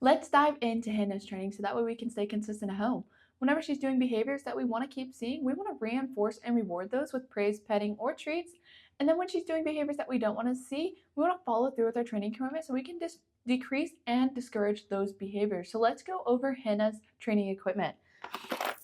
Let's dive into Henna's training so that way we can stay consistent at home. Whenever she's doing behaviors that we want to keep seeing, we want to reinforce and reward those with praise, petting, or treats. And then when she's doing behaviors that we don't want to see, we want to follow through with our training commitment so we can decrease and discourage those behaviors. So let's go over Henna's training equipment.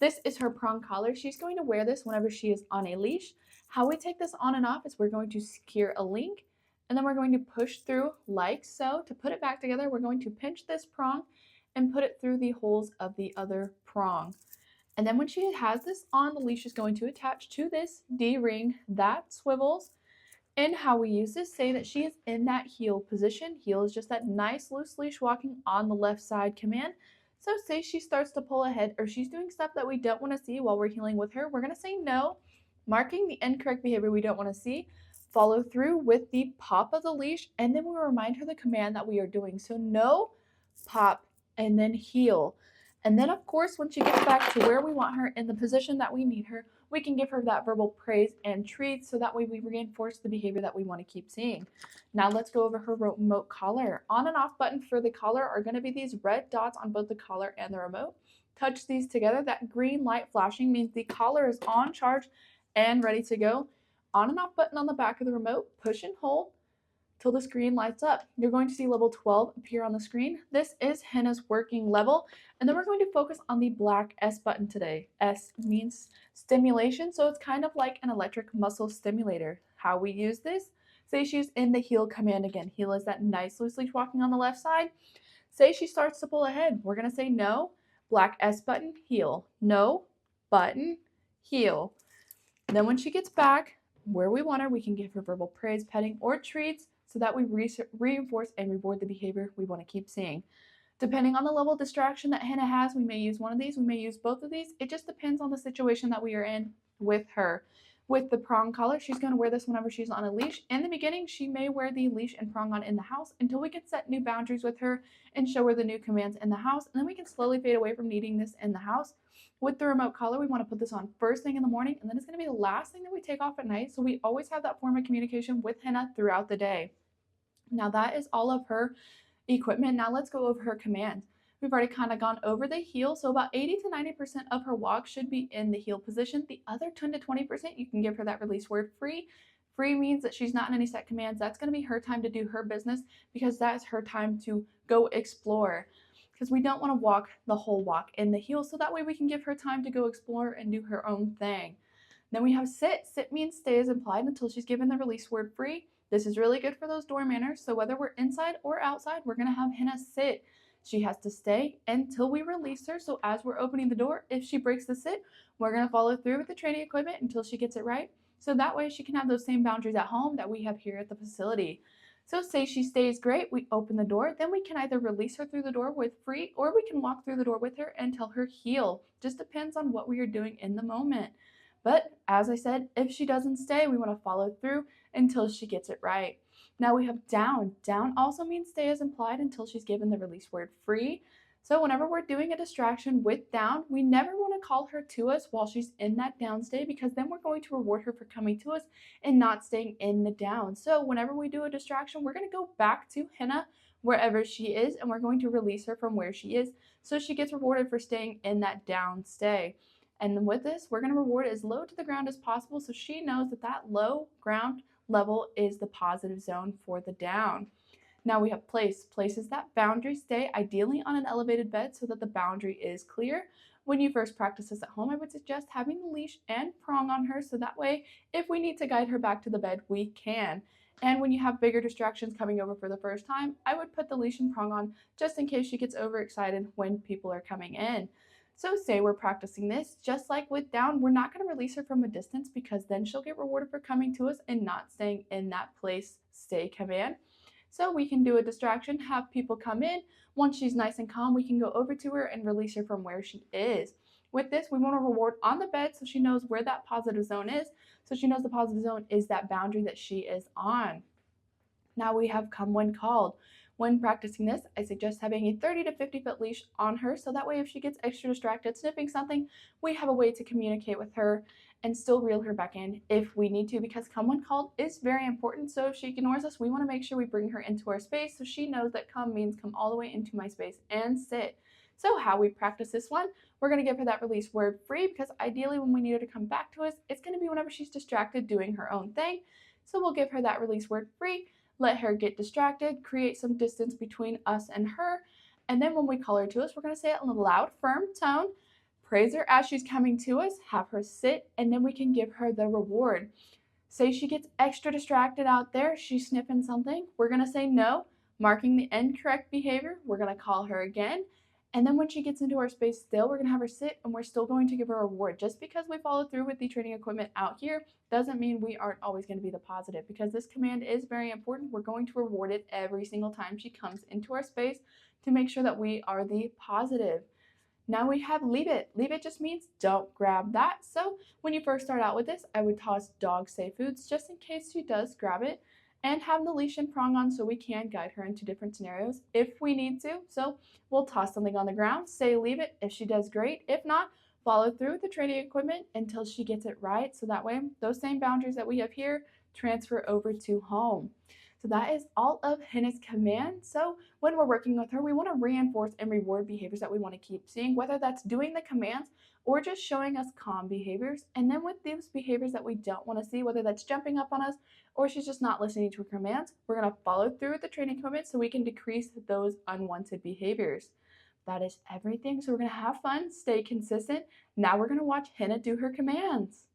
This is her prong collar. She's going to wear this whenever she is on a leash. How we take this on and off is we're going to secure a link and then we're going to push through like so. To put it back together, we're going to pinch this prong and put it through the holes of the other prong. And then when she has this on, the leash is going to attach to this D-ring that swivels. And how we use this, say that she is in that heel position. Heel is just that nice loose leash walking on the left side command. So say she starts to pull ahead or she's doing stuff that we don't want to see while we're healing with her. We're going to say no, marking the incorrect behavior we don't want to see. Follow through with the pop of the leash, and then we'll remind her the command that we are doing. So no, pop, and then heel. And then, of course, when she gets back to where we want her in the position that we need her, we can give her that verbal praise and treats so that way we reinforce the behavior that we want to keep seeing. Now let's go over her remote collar. On and off button for the collar are going to be these red dots on both the collar and the remote. Touch these together. That green light flashing means the collar is on charge and ready to go. On and off button on the back of the remote, push and hold till the screen lights up. You're going to see level 12 appear on the screen. This is Henna's working level, and then we're going to focus on the black S button today. S means stimulation, so it's kind of like an electric muscle stimulator. How we use this, say she's in the heel command again. Heel is that nice loose leash walking on the left side. Say she starts to pull ahead. We're going to say no, black S button, heel. No, button, heel. Then when she gets back where we want her, we can give her verbal praise, petting, or treats so that we reinforce and reward the behavior we want to keep seeing. Depending on the level of distraction that Henna has, we may use one of these, we may use both of these. It just depends on the situation that we are in with her. With the prong collar, she's going to wear this whenever she's on a leash. In the beginning, she may wear the leash and prong on in the house until we can set new boundaries with her and show her the new commands in the house. And then we can slowly fade away from needing this in the house. With the remote collar, we want to put this on first thing in the morning, and then it's going to be the last thing that we take off at night. So we always have that form of communication with Henna throughout the day. Now that is all of her equipment. Now let's go over her commands. We've already kind of gone over the heel, so about 80 to 90% of her walk should be in the heel position. The other 10 to 20%, you can give her that release word free. Free means that she's not in any set commands. That's going to be her time to do her business because that's her time to go explore. Because we don't want to walk the whole walk in the heel, so that way we can give her time to go explore and do her own thing. Then we have sit. Sit means stay as implied until she's given the release word free. This is really good for those door manners, so whether we're inside or outside, we're going to have Henna sit. She has to stay until we release her, so as we're opening the door, if she breaks the sit, we're going to follow through with the training equipment until she gets it right, so that way she can have those same boundaries at home that we have here at the facility. So say she stays great, we open the door, then we can either release her through the door with free, or we can walk through the door with her and tell her heel. Just depends on what we are doing in the moment. But as I said, if she doesn't stay, we want to follow through until she gets it right. Now we have down. Down also means stay as implied until she's given the release word free. So whenever we're doing a distraction with down, we never want to call her to us while she's in that down stay because then we're going to reward her for coming to us and not staying in the down. So whenever we do a distraction, we're going to go back to Henna wherever she is and we're going to release her from where she is so she gets rewarded for staying in that down stay. And with this, we're going to reward as low to the ground as possible so she knows that that low ground level is the positive zone for the down. Now we have place. Place is that boundary. Stay ideally on an elevated bed so that the boundary is clear. When you first practice this at home, I would suggest having the leash and prong on her so that way if we need to guide her back to the bed, we can. And when you have bigger distractions coming over for the first time, I would put the leash and prong on just in case she gets overexcited when people are coming in. So say we're practicing this, just like with down, we're not going to release her from a distance because then she'll get rewarded for coming to us and not staying in that place stay command. So we can do a distraction, have people come in. Once she's nice and calm, we can go over to her and release her from where she is. With this, we want to reward on the bed so she knows where that positive zone is. So she knows the positive zone is that boundary that she is on. Now we have come when called. When practicing this, I suggest having a 30 to 50 foot leash on her so that way if she gets extra distracted sniffing something, we have a way to communicate with her and still reel her back in if we need to, because come when called is very important. So if she ignores us, we want to make sure we bring her into our space so she knows that come means come all the way into my space and sit. So how we practice this one, we're going to give her that release word free, because ideally when we need her to come back to us, it's going to be whenever she's distracted doing her own thing. So we'll give her that release word free, let her get distracted, create some distance between us and her. And then when we call her to us, we're going to say it in a loud, firm tone, praise her as she's coming to us, have her sit, and then we can give her the reward. Say she gets extra distracted out there, she's sniffing something, we're going to say no, marking the incorrect behavior. We're going to call her again. And then when she gets into our space still, we're going to have her sit, and we're still going to give her a reward. Just because we follow through with the training equipment out here doesn't mean we aren't always going to be the positive, because this command is very important. We're going to reward it every single time she comes into our space to make sure that we are the positive. Now we have leave it. Leave it just means don't grab that. So when you first start out with this, I would toss dog safe foods just in case she does grab it, and have the leash and prong on so we can guide her into different scenarios if we need to. So we'll toss something on the ground, say leave it. If she does, great. If not, follow through with the training equipment until she gets it right. So that way, those same boundaries that we have here transfer over to home. So that is all of Henna's command. So when we're working with her, we want to reinforce and reward behaviors that we want to keep seeing, whether that's doing the commands or just showing us calm behaviors. And then with those behaviors that we don't want to see, whether that's jumping up on us or she's just not listening to her commands, we're going to follow through with the training equipment so we can decrease those unwanted behaviors. That is everything. So we're going to have fun, stay consistent. Now we're going to watch Henna do her commands.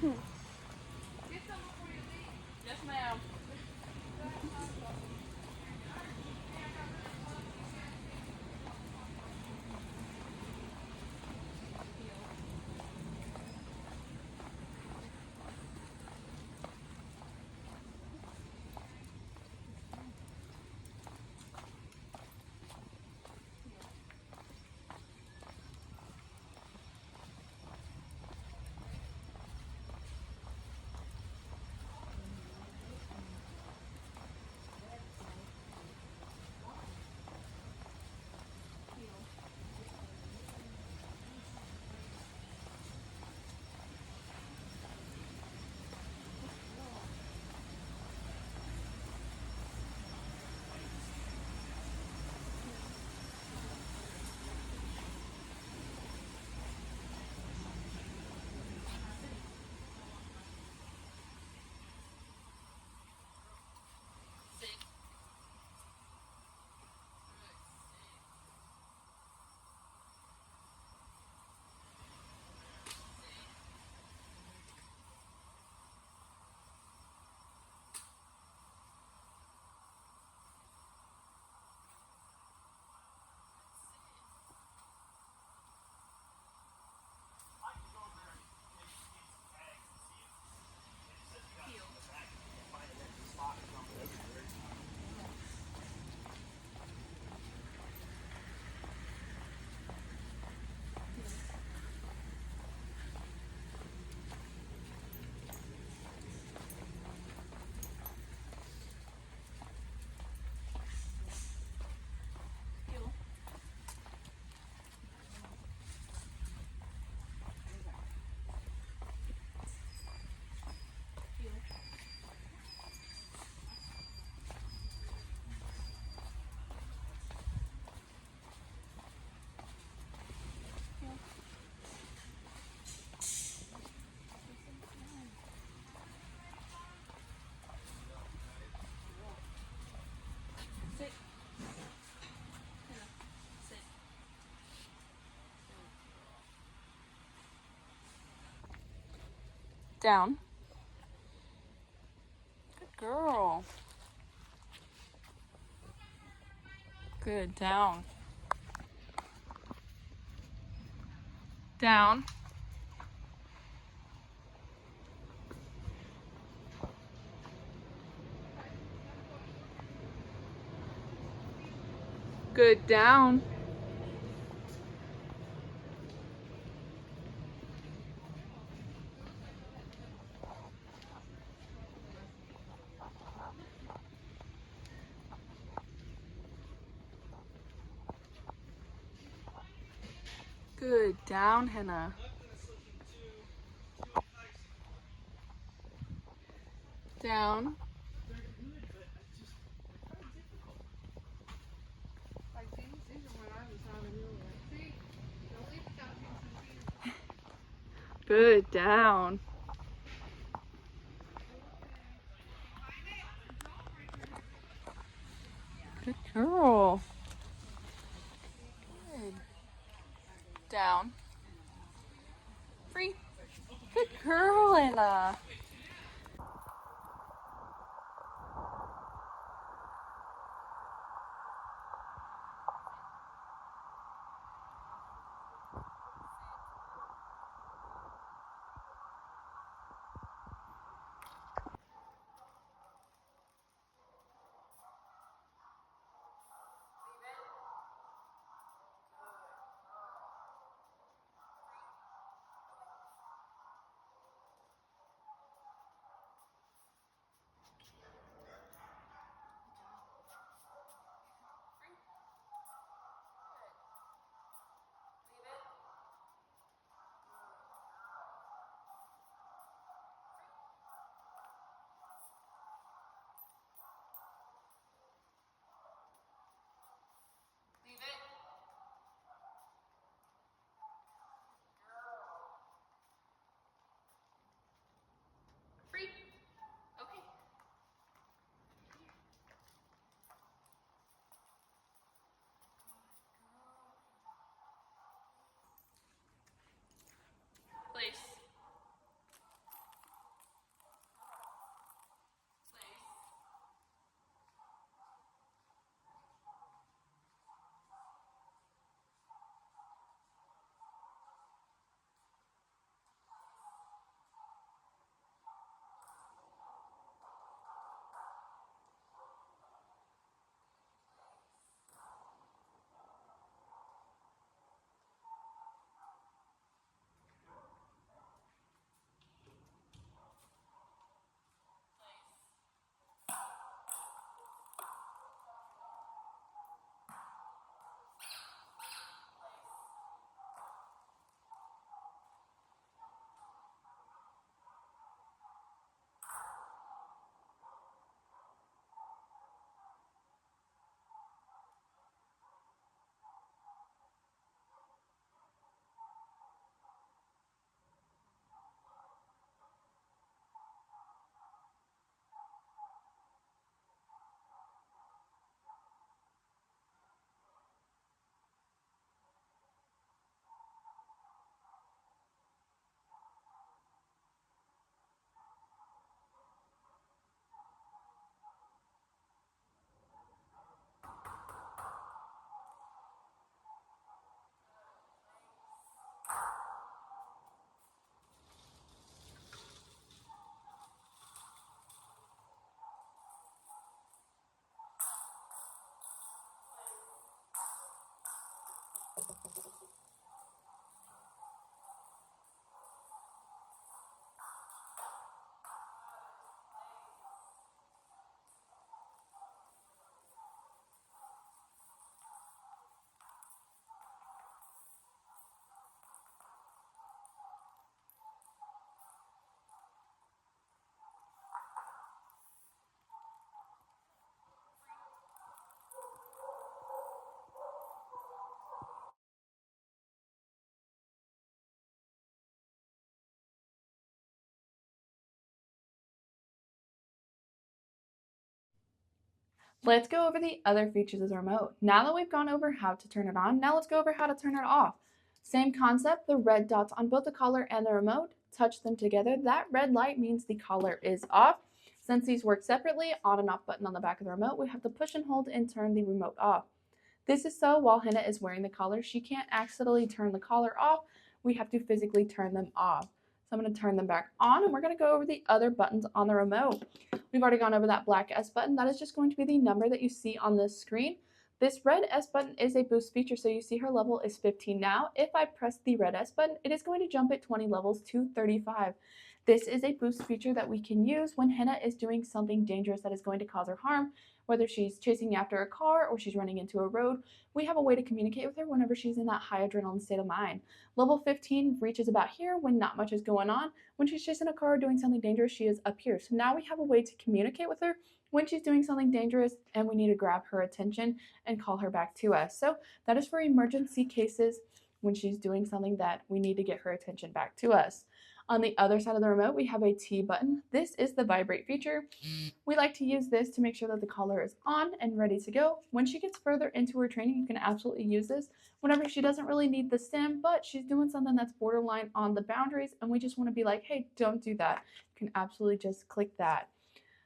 Yes, ma'am. Sit. Henna, sit. Down. Good girl. Good. Down. Down. Good. Down. Good. Down, Henna. Down. Good. Down. Good girl. Good. Down. Free. Good girl, Ella. Let's go over the other features of the remote. Now that we've gone over how to turn it on, now let's go over how to turn it off. Same concept, the red dots on both the collar and the remote, touch them together. That red light means the collar is off. Since these work separately, on and off button on the back of the remote, we have to push and hold and turn the remote off. This is so while Henna is wearing the collar, she can't accidentally turn the collar off. We have to physically turn them off. So I'm going to turn them back on, and we're going to go over the other buttons on the remote. We've already gone over that black S button. That is just going to be the number that you see on this screen. This red S button is a boost feature, so you see her level is 15 now. If I press the red S button, it is going to jump at 20 levels to 35. This is a boost feature that we can use when Henna is doing something dangerous that is going to cause her harm, whether she's chasing after a car or she's running into a road. We have a way to communicate with her whenever she's in that high adrenaline state of mind. Level 15 reaches about here when not much is going on. When she's chasing a car or doing something dangerous, she is up here. So now we have a way to communicate with her when she's doing something dangerous and we need to grab her attention and call her back to us. So that is for emergency cases when she's doing something that we need to get her attention back to us. On the other side of the remote, we have a T button. This is the vibrate feature. We like to use this to make sure that the collar is on and ready to go. When she gets further into her training, you can absolutely use this whenever she doesn't really need the stim, but she's doing something that's borderline on the boundaries, and we just want to be like, hey, don't do that. You can absolutely just click that.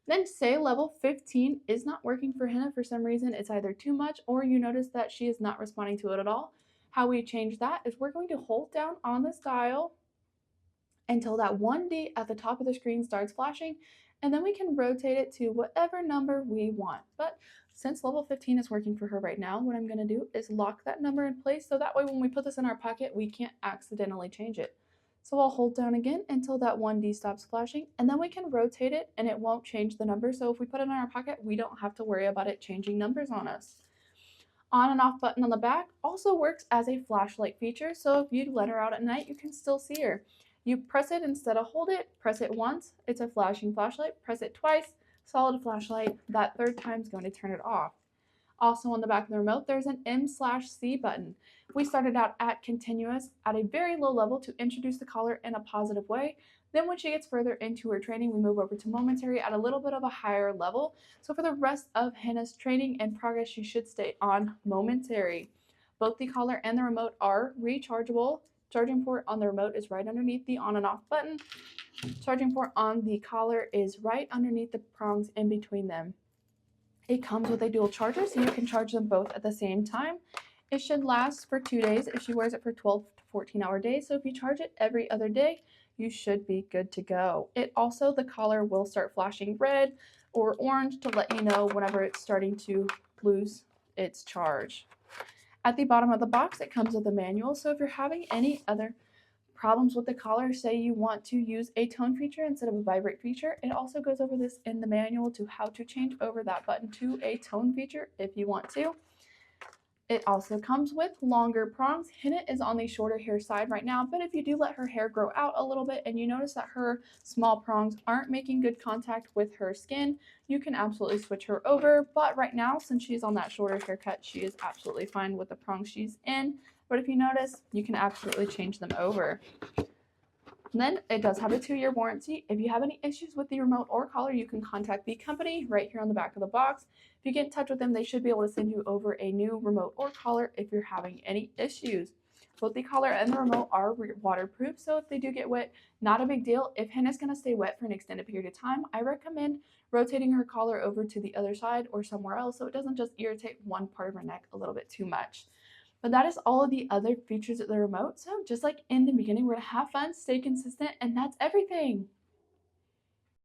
Then say level 15 is not working for Henna for some reason. It's either too much or you notice that she is not responding to it at all. How we change that is we're going to hold down on this dial until that 1D at the top of the screen starts flashing, and then we can rotate it to whatever number we want. But since level 15 is working for her right now, what I'm going to do is lock that number in place so that way when we put this in our pocket, we can't accidentally change it. So I'll hold down again until that 1D stops flashing, and then we can rotate it and it won't change the number. So if we put it in our pocket, we don't have to worry about it changing numbers on us. On and off button on the back also works as a flashlight feature, so if you let her out at night, you can still see her. You press it instead of hold it, press it once, it's a flashing flashlight, press it twice, solid flashlight, that third time is going to turn it off. Also on the back of the remote, there's an M/C button. We started out at continuous at a very low level to introduce the collar in a positive way. Then when she gets further into her training, we move over to momentary at a little bit of a higher level. So for the rest of Henna's training and progress, she should stay on momentary. Both the collar and the remote are rechargeable. Charging port on the remote is right underneath the on and off button. Charging port on the collar is right underneath the prongs in between them. It comes with a dual charger, so you can charge them both at the same time. It should last for 2 days if she wears it for 12 to 14-hour days. So if you charge it every other day, you should be good to go. It also, the collar will start flashing red or orange to let you know whenever it's starting to lose its charge. At the bottom of the box, it comes with a manual. So if you're having any other problems with the collar, say you want to use a tone feature instead of a vibrate feature, it also goes over this in the manual to how to change over that button to a tone feature if you want to. It also comes with longer prongs. Henna is on the shorter hair side right now, but if you do let her hair grow out a little bit and you notice that her small prongs aren't making good contact with her skin, you can absolutely switch her over. But right now, since she's on that shorter haircut, she is absolutely fine with the prongs she's in. But if you notice, you can absolutely change them over. And then it does have a 2-year warranty. If you have any issues with the remote or collar, you can contact the company right here on the back of the box. If you get in touch with them, they should be able to send you over a new remote or collar if you're having any issues. Both the collar and the remote are waterproof, so if they do get wet, not a big deal. If Henna's going to stay wet for an extended period of time, I recommend rotating her collar over to the other side or somewhere else so it doesn't just irritate one part of her neck a little bit too much. But that is all of the other features of the remote. So just like in the beginning, we're going to have fun, stay consistent, and that's everything.